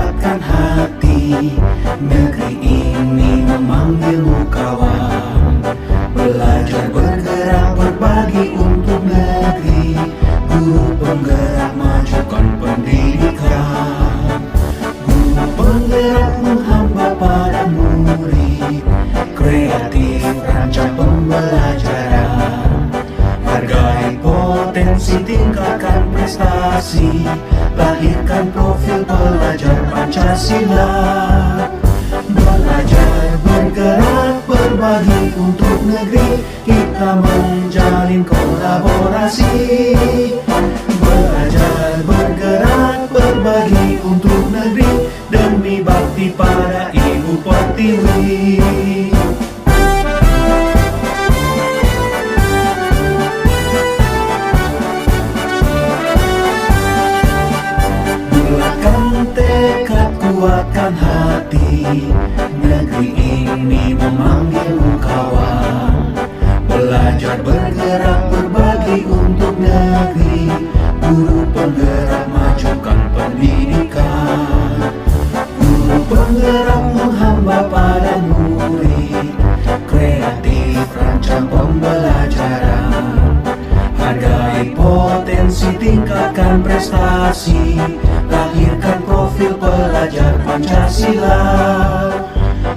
kuatkan hati. Negeri ini memanggilmu kawan. Belajar bergerak berbagi untuk negeri. Guru penggerak majukan pendidikan. Guru penggerak menghamba pada murid. Kreatif rancang pembelajaran. Hargai potensi, tingkatkan prestasi. Lahirkan profil pelajar Pancasila. Belajar bergerak berbagi untuk negeri. Kita menjalin kolaborasi. Belajar bergerak berbagi untuk negeri. Demi bakti pada Ibu Pertiwi. Kuatkan hati, negeri ini memanggilmu kawan. Belajar bergerak berbagi untuk negeri. Guru penggerak majukan pendidikan. Guru penggerak menghamba pada murid. Kreatif rancang pembelajaran. Hargai potensi, tingkatkan prestasi. Lahirkan profil pelajar Pancasila.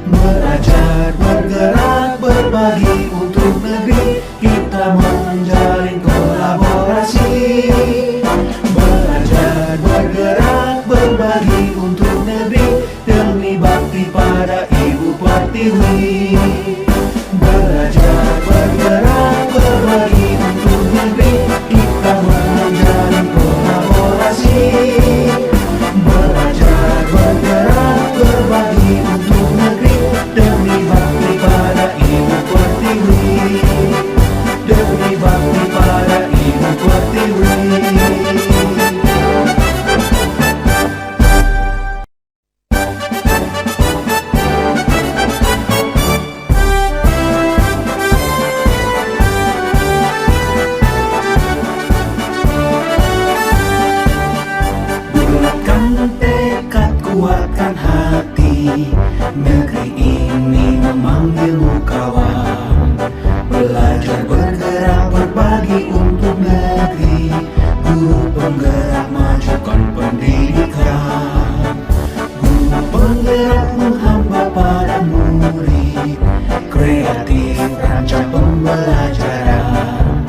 Belajar bergerak berbagi untuk negeri. Kita menjalin kolaborasi. Belajar bergerak berbagi untuk negeri. Demi bakti pada Ibu Pertiwi. Belajar bergerak berbagi untuk negeri. Kita menjalin kolaborasi. Belajar bergerak berbagi untuk negeri. Demi bakti pada Ibu Pertiwi. Demi bakti pada Ibu Pertiwi. Kuatkan hati, negeri ini memanggilmu kawan. Belajar bergerak berbagi untuk negeri. Guru penggerak majukan pendidikan. Guru penggerak menghamba pada murid. Kreatif rancang pembelajaran.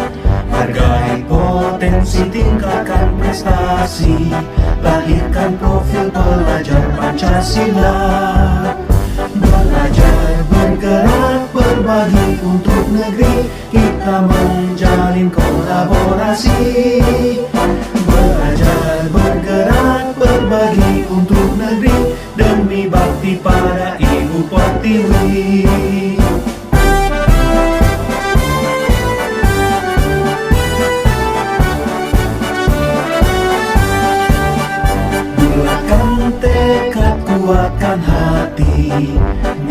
Hargai potensi, tingkatkan prestasi. Lahirkan profil pelajar Pancasila. Belajar bergerak berbagi untuk negeri. Kita menjalin kolaborasi. Belajar bergerak berbagi untuk negeri. Demi bakti pada Ibu Pertiwi. Kuatkan hati,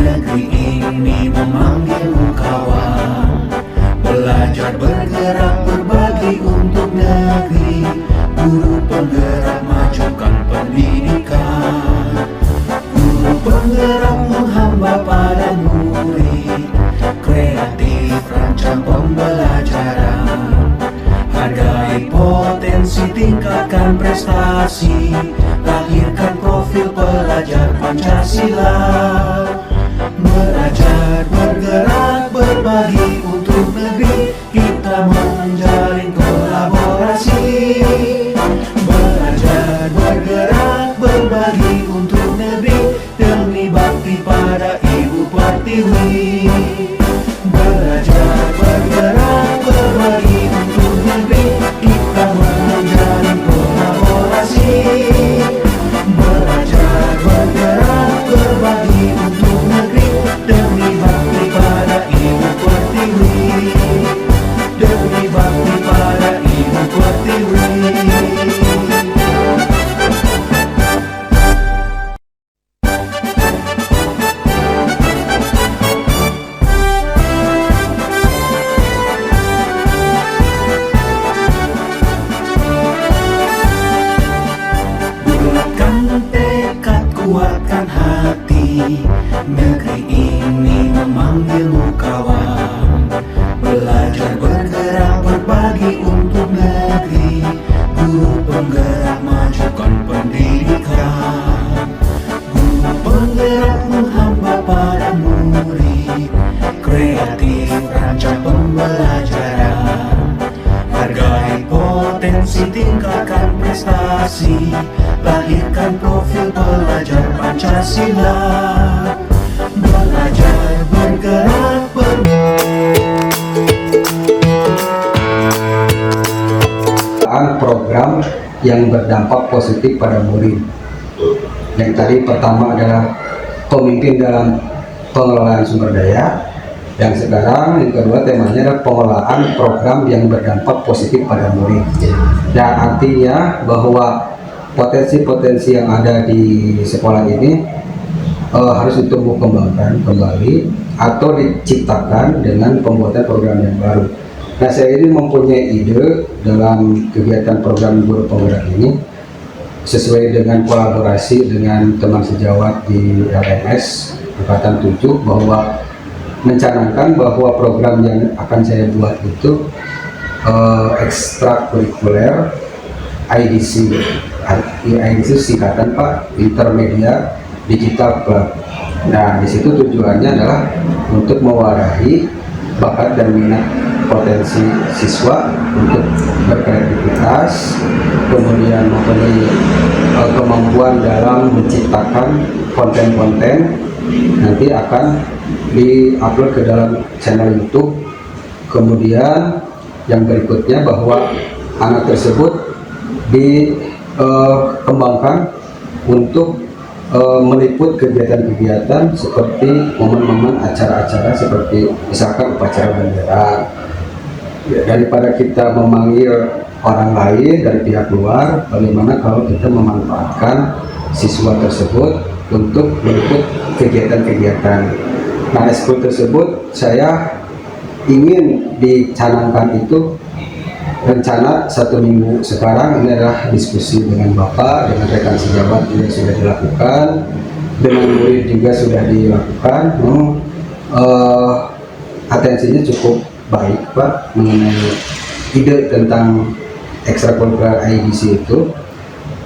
negeri ini memanggilmu kawan. Belajar bergerak berbagi untuk negeri. Guru penggerak majukan pendidikan. Guru penggerak menghamba pada murid. Kreatif rancang pembelajaran. Hargai potensi, tingkatkan prestasi. Lahirkan profil pelajar Pancasila. Belajar bergerak berbagi untuk negeri. Kita menjalin kolaborasi. Belajar bergerak berbagi untuk negeri. Demi bakti pada Ibu Pertiwi. Belajar bergerak berbagi untuk negeri. Kita menjalin kolaborasi. Belajar bergerak berbagi untuk negeri. Demi bakti pada Ibu Pertiwi. Demi bakti pada Ibu Pertiwi. Negeri ini memanggilmu kawan, belajar bergerak berbagi untuk negeri. Guru penggerak majukan pendidikan, guru penggerak menghamba pada murid. Kreatif rancang pembelajaran, hargai potensi, tingkatkan prestasi, lahirkan profil pelajar Pancasila. Belajar bergerak program yang berdampak positif pada murid. Yang tadi pertama adalah pemimpin dalam pengelolaan sumber daya. Yang sekarang yang kedua temanya adalah pengelolaan program yang berdampak positif pada murid. Dan artinya bahwa potensi-potensi yang ada di sekolah ini harus ditumbuh kembangkan kembali atau diciptakan dengan pembuatan program yang baru. Nah, saya ini mempunyai ide dalam kegiatan program guru penggerak ini sesuai dengan kolaborasi dengan teman sejawat di LMS Angkatan 7 bahwa mencanangkan bahwa program yang akan saya buat itu ekstrakurikuler IDC. IDC singkatan Pak, Intermedia Digital Club. Nah, di situ tujuannya adalah untuk mewadahi bakat dan minat potensi siswa untuk berkreativitas, kemudian mempunyai kemampuan dalam menciptakan konten-konten, nanti akan di-upload ke dalam channel YouTube. Kemudian yang berikutnya bahwa anak tersebut dikembangkan untuk meliput kegiatan-kegiatan seperti momen-momen acara-acara seperti misalkan upacara bendera. Ya, daripada kita memanggil orang lain dari pihak luar, bagaimana kalau kita memanfaatkan siswa tersebut untuk meliput kegiatan-kegiatan. Nah, ekskul tersebut saya ingin dicanangkan itu rencana 1 minggu. Sekarang ini adalah diskusi dengan Bapak, dengan rekan sejawat juga sudah dilakukan, dengan murid juga sudah dilakukan. Atensinya cukup baik Pak mengenai ide tentang ekstrakurikuler IDC itu.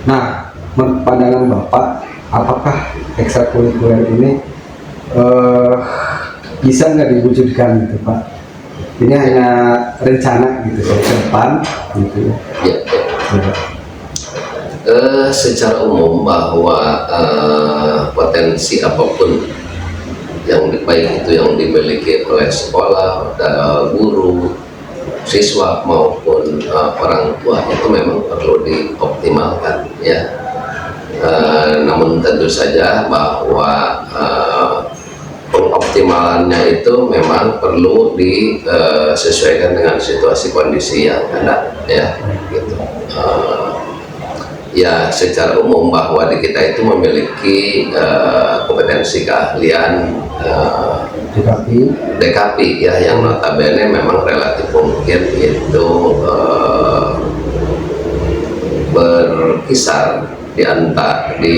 Nah, pandangan Bapak, apakah ekstrakurikuler ini bisa nggak diwujudkan gitu Pak? Ini hanya rencana gitu ke depan gitu ya. Secara umum bahwa potensi apapun yang baik itu yang dimiliki oleh sekolah, guru, siswa maupun orang tua itu memang perlu dioptimalkan ya. Namun tentu saja bahwa pengoptimalannya itu memang perlu disesuaikan dengan situasi kondisi yang ada ya gitu. Ya secara umum bahwa di kita itu memiliki kompetensi keahlian DKP ya yang notabene memang relatif mungkin itu berkisar di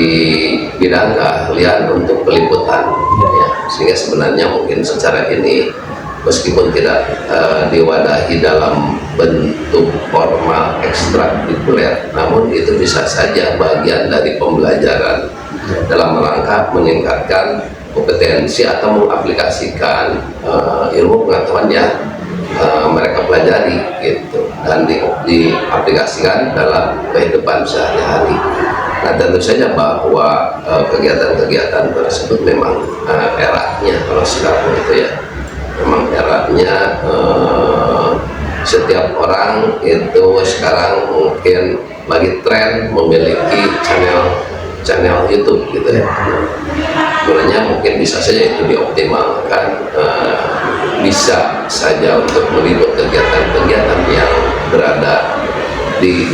bidang keahlian untuk peliputan ya, sehingga sebenarnya mungkin secara ini meskipun tidak diwadahi dalam bentuk formal ekstrakurikuler, namun itu bisa saja bagian dari pembelajaran dalam rangka meningkatkan kompetensi atau mengaplikasikan ilmu pengetahuan yang mereka pelajari gitu dan diaplikasikan dalam kehidupan sehari-hari. Nah, tentu saja bahwa kegiatan-kegiatan tersebut memang eranya kalau sekarang itu ya, memang eranya setiap orang itu sekarang mungkin lagi tren memiliki channel YouTube gitu ya. Sebenarnya mungkin bisa saja itu dioptimalkan, bisa saja untuk meliput kegiatan-kegiatan yang berada di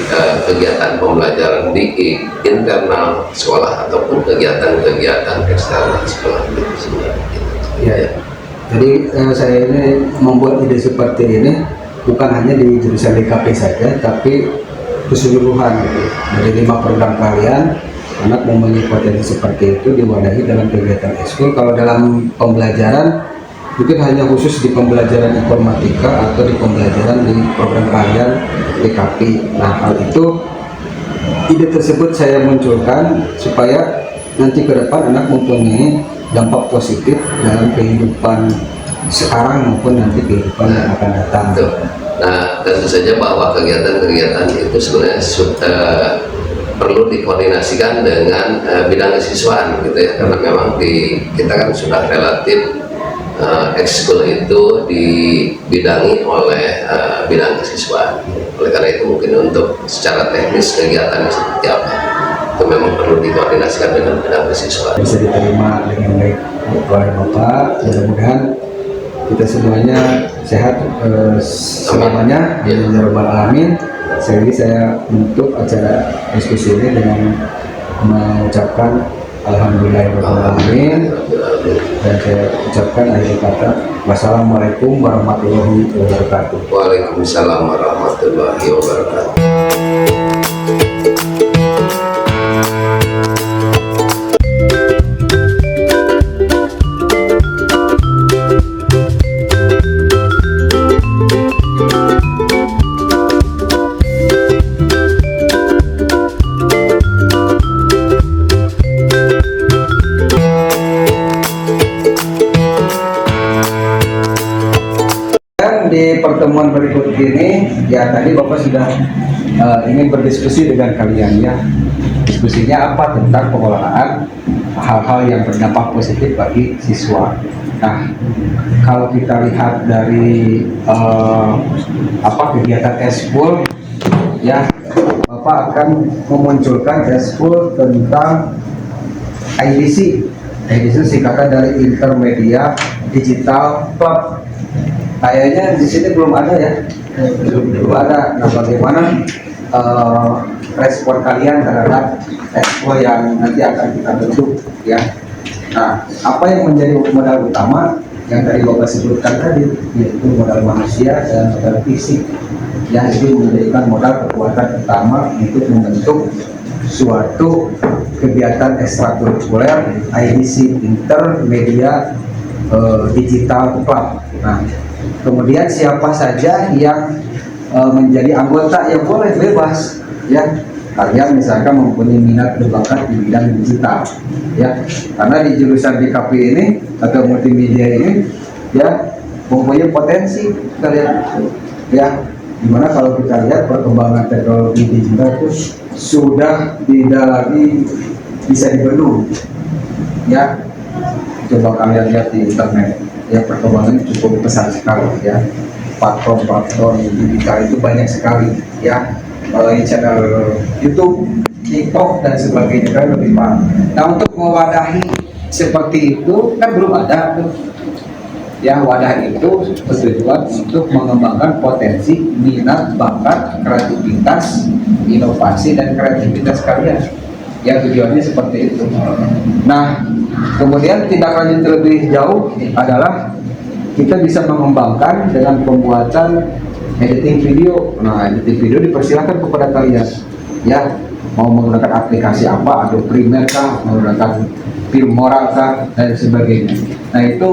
kegiatan pembelajaran di internal sekolah ataupun kegiatan-kegiatan eksternal sekolah itu sendiri. Ya. Jadi saya ini membuat ide seperti ini bukan hanya di jurusan DKP saja, tapi keseluruhan gitu. Dari 5 program kalian anak mempunyai potensi seperti itu diwadahi dalam kegiatan ekskul. Kalau dalam pembelajaran mungkin hanya khusus di pembelajaran informatika atau di pembelajaran di program kalian PKP. Nah, hal itu ide tersebut saya munculkan supaya nanti ke depan anak mempunyai dampak positif dalam kehidupan sekarang maupun nanti kehidupan yang akan datang. Betul. Nah, tentu saja bahwa kegiatan-kegiatan itu sebenarnya perlu dikoordinasikan dengan bidang kesiswaan gitu ya, karena memang kita kan sudah relatif ekskul itu dibidangi oleh bidang kesiswaan. Oleh karena itu mungkin untuk secara teknis kegiatannya seperti apa itu memang perlu dikoordinasikan dengan bidang kesiswaan. Bisa diterima dengan baik oleh Bapak, mudah-mudahan kita semuanya sehat selamanya, amin ya rabbal alamin. Sekali lagi saya menutup acara diskusi ini dengan mengucapkan alhamdulillahirobbilalamin, dan saya ucapkan akhir kata wassalamualaikum warahmatullahi wabarakatuh. Waalaikumsalam warahmatullahi wabarakatuh. Di pertemuan berikut ini ya tadi Bapak sudah ingin berdiskusi dengan kalian ya. Diskusinya apa? Tentang pengelolaan hal-hal yang berdampak positif bagi siswa. Nah, kalau kita lihat dari kegiatan ekskul ya, Bapak akan memunculkan ekskul tentang IDC. IDC singkatan dari Intermedia Digital Club. Kayaknya di sini belum ada ya, belum ada. Nah, bagaimana respon kalian terhadap ekskul yang nanti akan kita bentuk ya? Nah, apa yang menjadi modal utama yang tadi Bapak sebutkan tadi, yaitu modal manusia dan modal fisik. Ya, itu menjadikan modal kekuatan utama untuk membentuk suatu kegiatan ekstrakurikuler IDC Intermedia Digital Club. Nah, kemudian siapa saja yang menjadi anggota yang boleh bebas ya. Kalian misalkan mempunyai minat dan bakat di bidang digital ya, karena di jurusan BKP ini atau multimedia ini ya mempunyai potensi kalian ya, dimana kalau kita lihat perkembangan teknologi digital itu sudah tidak lagi bisa dibendung ya. Coba kalian lihat di internet ya, perkembangannya cukup pesat sekali ya. Platform digital itu banyak sekali ya, melalui channel YouTube, TikTok dan sebagainya kan lebih paham. Nah, untuk mewadahi seperti itu kan belum ada tuh ya. Wadah itu bertujuan untuk mengembangkan potensi, minat, bakat, kreativitas, inovasi dan kreativitas kalian ya, tujuannya seperti itu. Nah, kemudian tindak lanjut lebih jauh adalah kita bisa mengembangkan dengan pembuatan editing video. Nah, editing video dipersilakan kepada kalian ya, mau menggunakan aplikasi apa, Adobe Premiere kah, menggunakan Filmora kah dan sebagainya. Nah, itu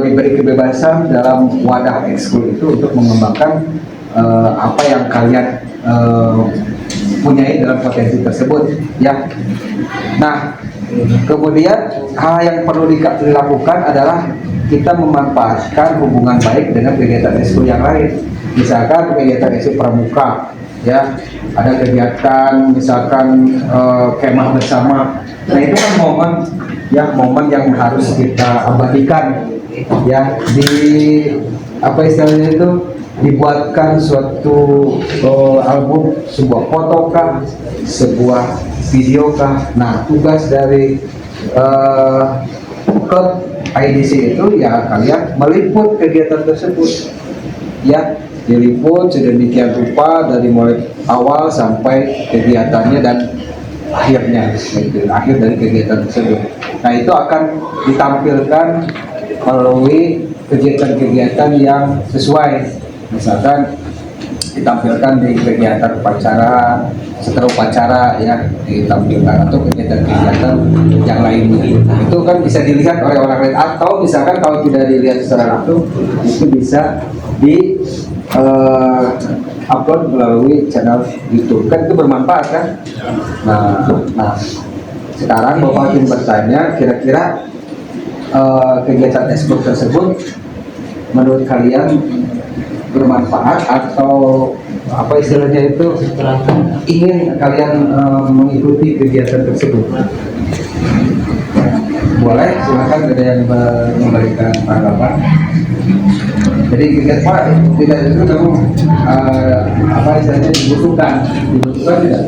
diberi kebebasan dalam wadah ekskul itu untuk mengembangkan apa yang kalian punyai dalam potensi tersebut ya. Nah, kemudian hal yang perlu dilakukan adalah kita memanfaatkan hubungan baik dengan kegiatan ekskul yang lain. Misalkan kegiatan ekskul pramuka ya, ada kegiatan misalkan kemah bersama. Nah, itu kan momen yang harus kita abadikan ya, di apa istilahnya itu, dibuatkan suatu album, sebuah foto kah, sebuah video kah. Nah, tugas dari klub IDC itu ya kalian meliput kegiatan tersebut ya, diliput sedemikian rupa dari mulai awal sampai kegiatannya dan akhirnya gitu, akhir dari kegiatan tersebut. Nah, itu akan ditampilkan melalui kegiatan-kegiatan yang sesuai. Misalkan ditampilkan di kegiatan upacara, setelah upacara ya ditampilkan atau kegiatan-kegiatan yang lainnya. Itu kan bisa dilihat oleh orang lain, atau misalkan kalau tidak dilihat secara langsung itu bisa di upload melalui channel YouTube, kan itu bermanfaat kan. Nah sekarang Bapak ingin bertanya, kira-kira kegiatan ekspor tersebut menurut kalian bermanfaat atau apa istilahnya itu ingin kalian mengikuti kegiatan tersebut? Boleh, silakan ada yang memberikan tanggapan. Jadi kegiatan tidak itu kamu apa istilahnya dibutuhkan tidak?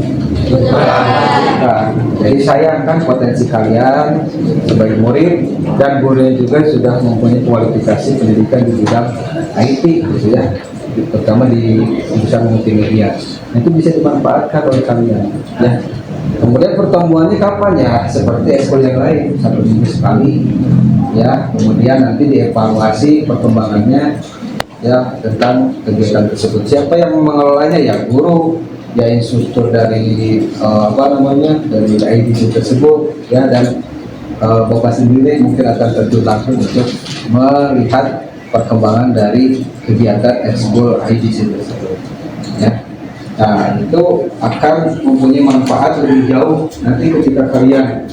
Nah, jadi sayang kan potensi kalian sebagai murid, dan gurunya juga sudah mempunyai kualifikasi pendidikan di bidang IT gitu ya, terutama di jurusan multimedia. Nah, itu bisa dimanfaatkan oleh kalian ya. Kemudian pertemuannya kapan ya? Seperti ekskul yang lain, 1 minggu sekali ya. Kemudian nanti dievaluasi perkembangannya ya tentang kegiatan tersebut. Siapa yang mengelolanya? Ya guru, ya instruktur dari dari IDC tersebut ya, dan Bapak sendiri mungkin akan terjun langsung untuk melihat perkembangan dari kegiatan ekskul IDC tersebut ya. Nah, itu akan mempunyai manfaat lebih jauh nanti ketika kalian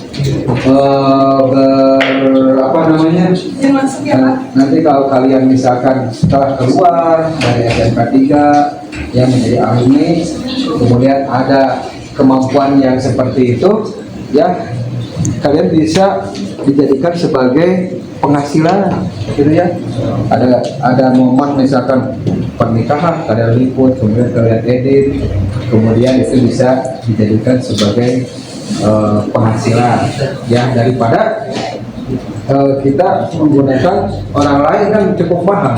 nanti kalau kalian misalkan setelah keluar dari SMK 3 yang menjadi alumni, kemudian ada kemampuan yang seperti itu ya, kalian bisa dijadikan sebagai penghasilan gitu ya. Ada momen misalkan pernikahan, kalian liput, kemudian kalian edit, kemudian itu bisa dijadikan sebagai penghasilan ya, daripada kita menggunakan orang lain kan cukup mahal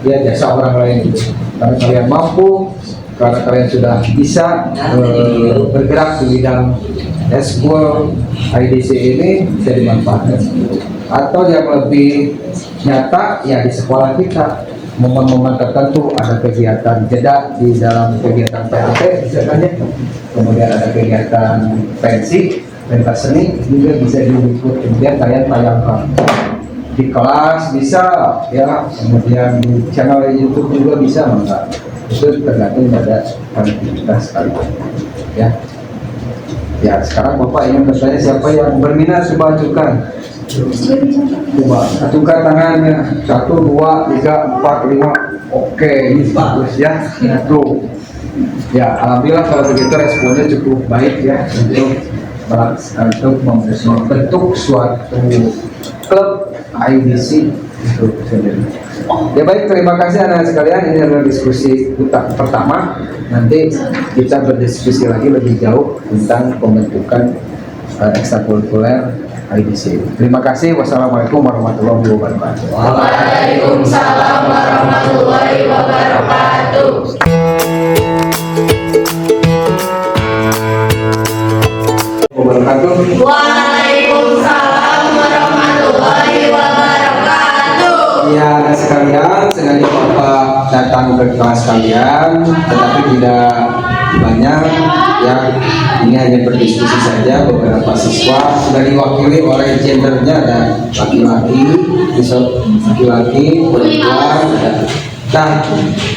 ya, jasa orang lain. Karena kalian mampu, karena kalian sudah bisa bergerak di bidang ekskul IDC ini, bisa dimanfaatkan. Atau yang lebih nyata ya di sekolah kita, momen-momen tertentu ada kegiatan jeda di dalam kegiatan PAT misalnya, kemudian ada kegiatan pensi, pentas seni juga bisa diliput, kemudian kalian tayangkan di kelas bisa ya, kemudian di channel YouTube juga bisa, maka itu tergantung pada aktivitas kalian ya. Ya sekarang Bapak ingin bertanya, siapa yang berminat coba ajukan. Coba ajukan tangannya, 1, 2, 3, 4, 5. Oke, ini bagus ya. Tuh. Ya, alhamdulillah kalau begitu responnya cukup baik ya untuk membentuk suatu klub IDC itu sendiri. Ya baik, terima kasih anak-anak sekalian. Ini adalah diskusi pertama. Nanti kita berdiskusi lagi lebih jauh tentang pembentukan ekstrakurikuler IDC. Terima kasih. Wassalamualaikum warahmatullahi wabarakatuh. Waalaikumsalam warahmatullahi wabarakatuh. Waalaikumsalam warahmatullahi wabarakatuh. Ya, anak sekalian, sengaja Bapak datang ke kelas kalian, tetapi tidak banyak ya. Ini hanya berdiskusi saja. Beberapa siswa sudah diwakili oleh gendernya, ada laki-laki, perempuan. Nah,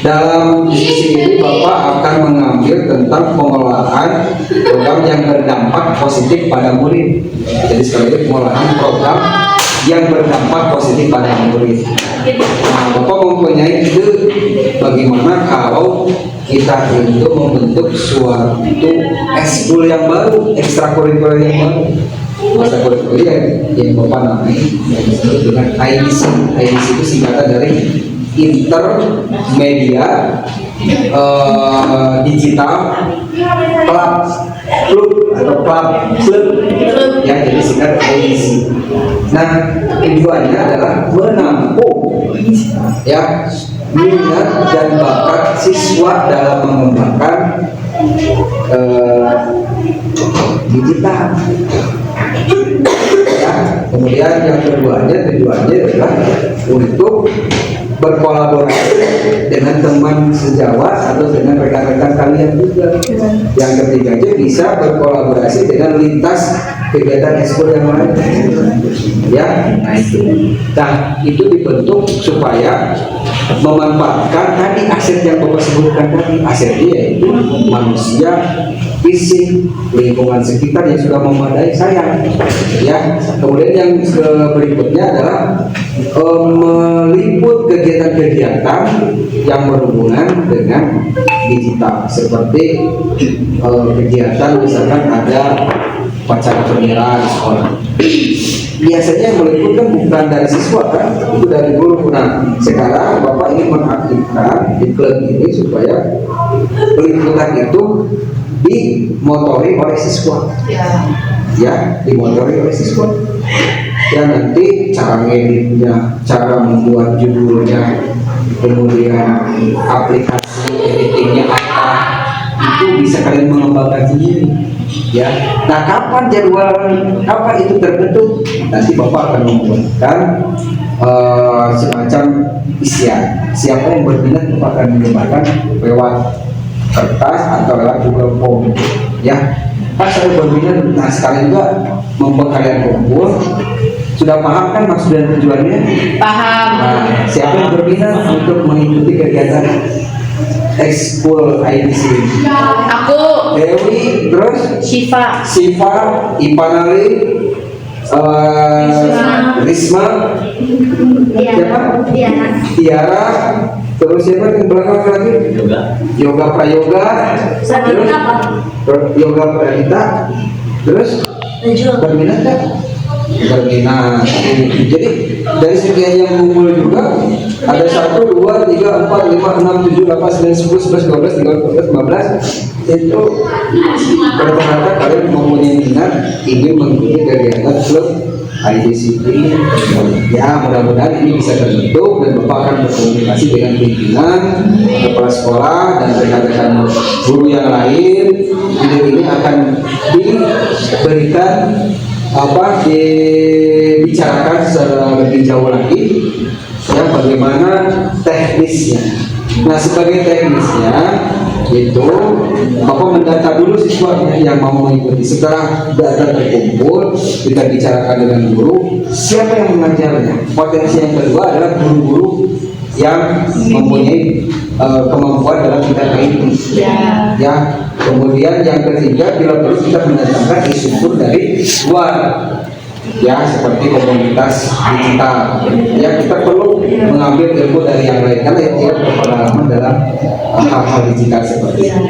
dalam diskusi ini Bapak akan mengambil tentang pengelolaan program yang berdampak positif pada murid. Jadi sekali lagi, pengelolaan program yang berdampak positif pada murid. Nah, Bapak mempunyai ide bagaimana kalau kita itu membentuk suatu ekskul yang baru, ekstrakurikuler yang baru. Ekstrakurikuler yang Bapak namai disebut dengan IDC. IDC itu singkatan dari Intermedia Digital Club ya, jadi singkat IDC. Nah, tujuannya adalah menampung ya minat dan bakat siswa dalam mengembangkan digital ya. Kemudian yang keduanya tujuannya adalah untuk berkolaborasi dengan teman sejawat atau dengan rekan-rekan kalian juga. Yang ketiganya bisa berkolaborasi dengan lintas kegiatan ekskul yang lain. Ya, nah itu dibentuk supaya memanfaatkan tadi aset yang Bapak sebutkan tadi. Asetnya yaitu manusia, fisik, lingkungan sekitar yang sudah memadai saya. Ya, kemudian yang berikutnya adalah meliput kegiatan-kegiatan yang berhubungan dengan digital, seperti kegiatan misalkan ada upacara bendera di sekolah. Biasanya yang meliput kan bukan dari siswa kan, itu dari guru. Nah, sekarang Bapak ingin mengaktifkan di klub ini supaya peliputan itu dimotori oleh siswa. Ya, dimotori oleh siswa. Ya, nanti cara ngeditnya, cara membuat judulnya, kemudian aplikasi editingnya apa, itu bisa kalian mengembangkan sendiri. Ya, nah kapan jadwal, kapan itu terbentuk? Nanti Bapak akan membuatkan semacam isian. Siapa yang berminat Bapak akan menyebarkan lewat kertas atau lewat Google Form. Ya, Pak saya berminat, nah sekalian juga membuat kalian kumpul. Sudah paham kan maksud dan tujuannya? Paham. Nah, siapa yang berminat untuk mengikuti kegiatan ekskul IDC? Aku. Dewi, terus Syifa. Ipanali, Risma, siapa? Tiara, terus siapa yang belakang lagi? Yoga Prayoga, terus Yoga Pranita, terus berminat kan? Berminat. Jadi dari sekian yang kumpul juga ada 1, 2, 3, 4, 5, 6, 7, 8, 9, 10, 11, 12, 13, 14, 15 itu rata-rata kalian mempunyai minat ingin mengikuti kegiatan klub IDC ini. Ya, mudah-mudahan ini bisa terbentuk dan Bapak akan berkomunikasi dengan pimpinan, kepala sekolah dan rekan-rekan guru yang lain. Ini akan diberikan dibicarakan secara lebih jauh lagi ya bagaimana teknisnya. Nah, sebagai teknisnya itu Bapak mendata dulu siswanya yang mau mengikuti. Setelah data terkumpul, kita bicarakan dengan guru siapa yang mengajarnya. Potensi yang kedua adalah guru-guru yang mempunyai kemampuan dalam bidang IT. Ya, kemudian yang ketiga bila perlu kita mendatangkan instruktur dari luar. Ya, seperti komunitas digital. Ya, kita perlu mengambil ilmu dari yang lain karena dia berpengalaman dalam hal-hal digital seperti itu.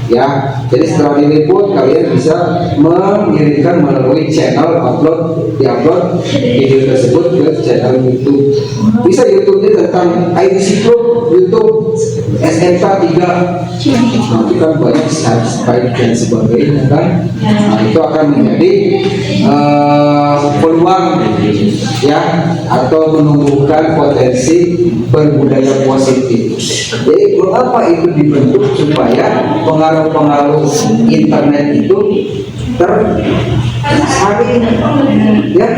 Ya, jadi setelah diliput kalian bisa mengirimkan melalui channel diupload video tersebut ke channel YouTube. Bisa YouTube-nya tentang IDC Group, YouTube SMK 3. Nanti kan banyak subscribe dan sebagainya kan. Nah, itu akan menjadi peluang ya atau menumbuhkan potensi berbudaya positif. Jadi mengapa itu dibentuk supaya pengaruh internet itu tersaring ya.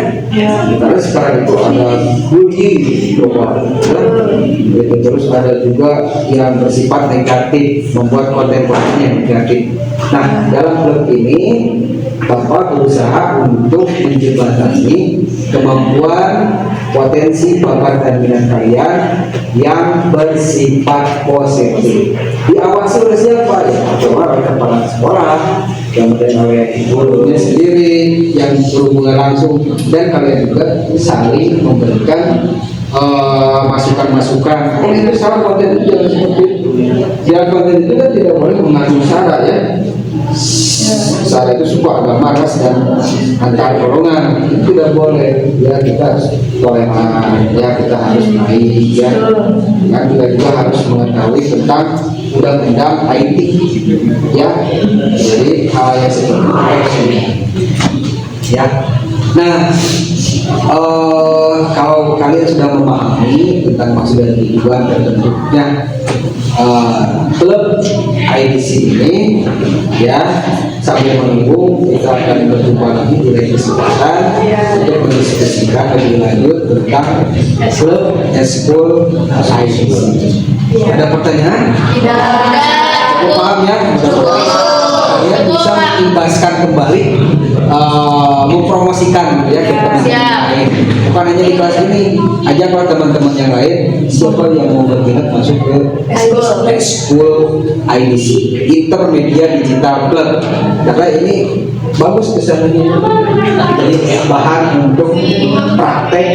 Karena sekarang itu ada bullying global ya. Terus ada juga yang bersifat negatif, membuat konten-konten yang negatif. Nah, dalam klub ini Bapak berusaha untuk menjembatani kemampuan potensi bakat dan minat kalian yang bersifat positif. Diawasi oleh siapa? Ya, coba oleh kepala sekolah, kemudian oleh gurunya sendiri yang berhubungan langsung, dan kalian juga saling memberikan masukan-masukan. Oh, itu salah konten itu jangan seperti itu. Ya, konten itu kan tidak boleh mengandung sara ya. Sara itu suka agama ras dan antar golongan, itu tidak boleh. Ya, kita harus toleran, ya kita harus baik ya. Kan kita juga harus mengetahui tentang undang-undang IT ya. Jadi hal yang seperti itu ya. Nah, kalau kalian sudah memahami tentang maksud dan tujuan terbentuknya klub IDC ini ya, sambil menunggu kita akan berjumpa lagi di lain kesempatan untuk mendiskusikan lebih lanjut tentang klub eskul IDC. Ada pertanyaan? Cukup paham ya? Kalian bisa mengimbaskan kembali, mempromosikan ya ke teman-teman lain. Bukan hanya di kelas ini, ajaklah teman-teman yang lain. Siapa yang mau berminat masuk ke Eskul IDC, Intermedia Digital Club, karena ini bagus kesannya. Jadi bahan untuk praktek,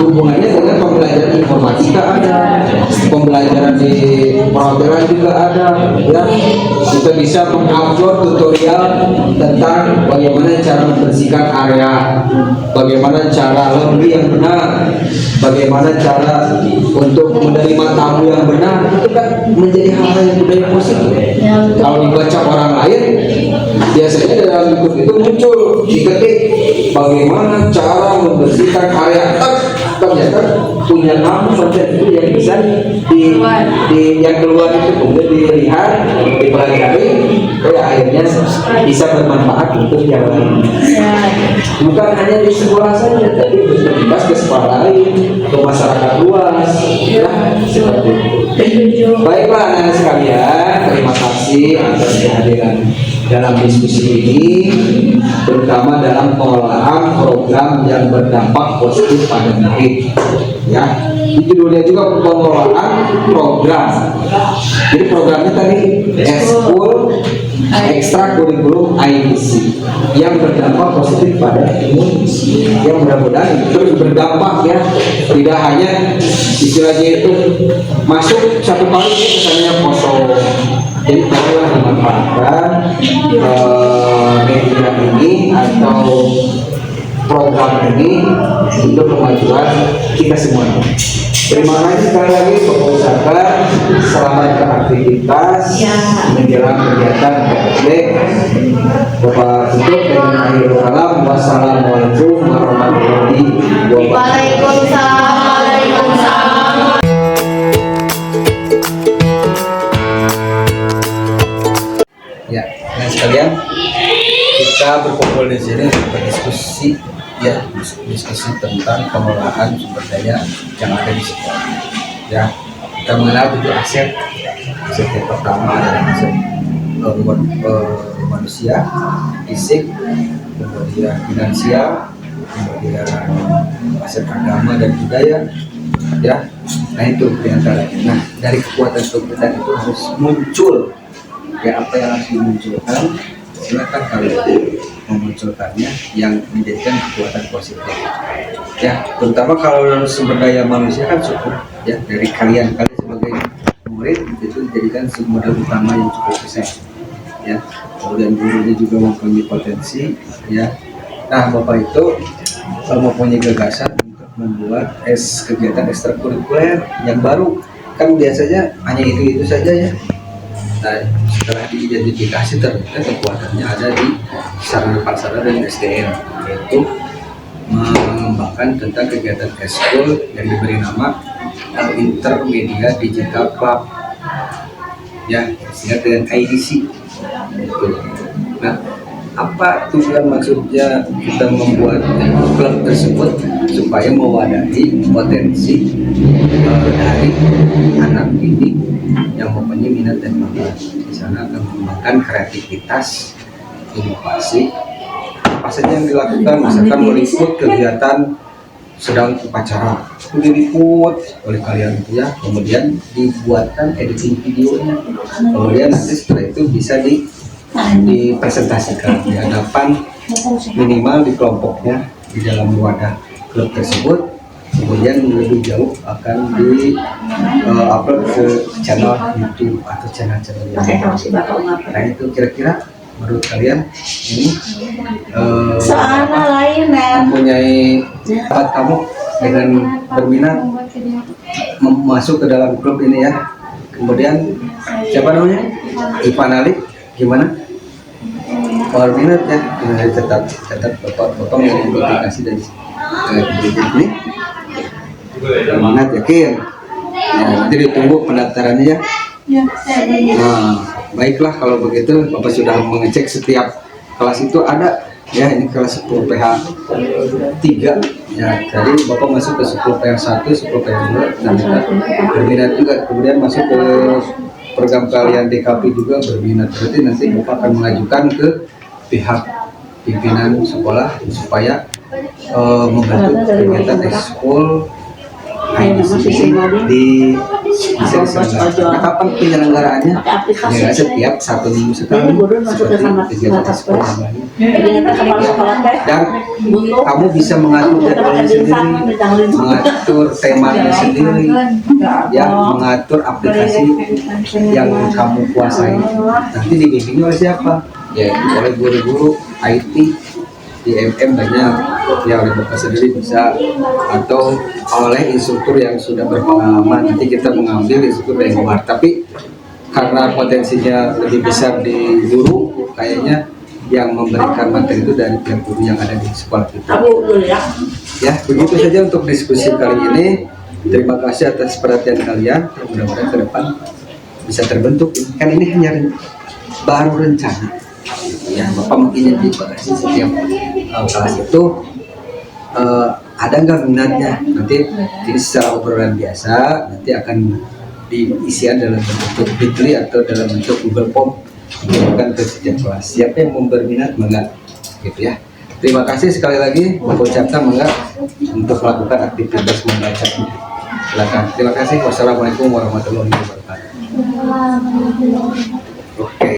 hubungannya dengan pembelajaran informatika ada, pembelajaran di perhotelan juga ada. Ya, kita bisa mengupload tutorial tentang bagaimana cara membersihkan area, bagaimana cara lobby yang benar, bagaimana cara untuk menerima tamu yang benar. Itu kan menjadi hal yang budaya positif. Kalau dibaca orang lain, biasanya dalam buku itu muncul diketik bagaimana cara membersihkan area. Ternyata punya kamu konten itu yang bisa di yang keluar itu kemudian dilihat, dipelajari, akhirnya bisa bermanfaat untuk yang lain. Bukan hanya di sekolah saja, tapi berimbas ke sekolah lain, ke masyarakat luas. Ya, seperti itu. Baiklah anak-anak sekalian, terima kasih atas kehadiran dalam diskusi ini, terutama dalam pengelolaan program yang berdampak positif pada murid. Ya, judulnya juga pengelolaan program. Jadi programnya tadi Eskul Ekstrakurrikulum IDC yang berdampak positif pada murid. Yang mudah-mudahan terus berdampak ya, tidak hanya istilahnya itu masuk satu kali kesannya kosong. Jadi kalau dimanfaatkan media ini atau program ini untuk kemajuan kita semua. Terima kasih sekali lagi Bapak usahakan selamat beraktivitas menjelang kegiatan PSB. Bapak tutup dengan akhir kalam. Wassalamualaikum warahmatullahi wabarakatuh. Waalaikumsalam. Ya, dan sekalian kita berkumpul di sini untuk berdiskusi ya, diskusi tentang pengelolaan sumber daya yang ada di sekolah. Ya, kita mengenal 7 aset. Aset yang pertama adalah aset manusia, fisik, kemudian finansial, kemudian aset agama dan budaya. Ya, nah itu diantaranya. Nah, dari kekuatan kita itu harus muncul. Ya, apa yang harus dimunculkan, silakan kalian memunculkannya yang menjadikan kekuatan positif. Ya, terutama kalau sumber daya manusia kan cukup ya, dari kalian sebagai murid itu dijadikan modal utama yang cukup besar. Ya, kemudian gurunya juga mempunyai potensi. Ya, nah Bapak itu mempunyai gagasan untuk membuat kegiatan ekstrakurikuler yang baru. Kan biasanya hanya itu saja ya. Nah, setelah diidentifikasi ternyata kekuatannya ada di sarana prasarana dan SDM, yaitu mengembangkan tentang kegiatan eskul yang diberi nama Intermedia Digital Club, ya, sehingga dengan IDC. Nah, apa tujuan maksudnya kita membuat klub tersebut? Supaya mewadahi potensi dari anak didik yang mempunyai minat dan bakat. Di sana akan mengembangkan kreativitas, inovasi, apa saja yang dilakukan, misalkan meliput kegiatan sedang upacara, itu diliput oleh kalian ya, kemudian dibuatkan editing videonya, kemudian nanti setelah itu bisa dipresentasikan di hadapan minimal di kelompoknya di dalam wadah klub tersebut, kemudian lebih jauh akan di-upload ke channel YouTube atau channel-channel yang lain. Nah itu kira-kira menurut kalian ini mempunyai sahabat kamu dengan berminat masuk ke dalam klub ini ya. Kemudian siapa namanya? Ivan Alif, gimana? Kalau minat ya, catat bapak mengidentifikasi dari ini. Kalau minat yakin. Nah, nanti ditunggu pendaftarannya ya. Nah, baiklah kalau begitu Bapak sudah mengecek setiap kelas itu ada Ya, ini kelas 10 PH 3 ya. Jadi Bapak masuk ke 10 PH 1, 10 PH 2 dan kita berminat juga. Kemudian masuk ke program kalian DKP juga berminat. Berarti nanti Bapak akan mengajukan ke pihak pimpinan sekolah supaya membantu kegiatan ekskul di bisa diselenggarakan. Nah, kapan penyelenggaraannya? Ya, setiap 1 minggu sekali seperti kegiatan ekskul dan kamu bisa mengatur jadwalnya sendiri, mengatur temanya sendiri, ya, mengatur aplikasi yang kamu kuasai. Nanti dibimbing oleh siapa? Ya, oleh guru-guru IT di MM banyak, ya oleh Bapak sendiri bisa, atau oleh instruktur yang sudah berpengalaman. Nanti kita mengambil instruktur dari luar, tapi karena potensinya lebih besar di guru, kayaknya yang memberikan materi itu dari pihak guru yang ada di sekolah kita. Ya, begitu saja untuk diskusi kali ini. Terima kasih atas perhatian kalian. Mudah-mudahan ke depan bisa terbentuk. Kan ini hanya baru rencana. Ya, Bapak mungkin dibahas setiap kelas itu ada nggak minatnya. Nanti ini secara obrolan biasa, nanti akan diisian dalam bentuk Bitly atau dalam bentuk Google Form, dikirimkan ke setiap kelas. Siapa yang mau berminat, mengapa gitu ya. Terima kasih sekali lagi, mengucapkan mengapa untuk melakukan aktivitas membaca. Silakan. Terima kasih. Wassalamualaikum warahmatullahi wabarakatuh.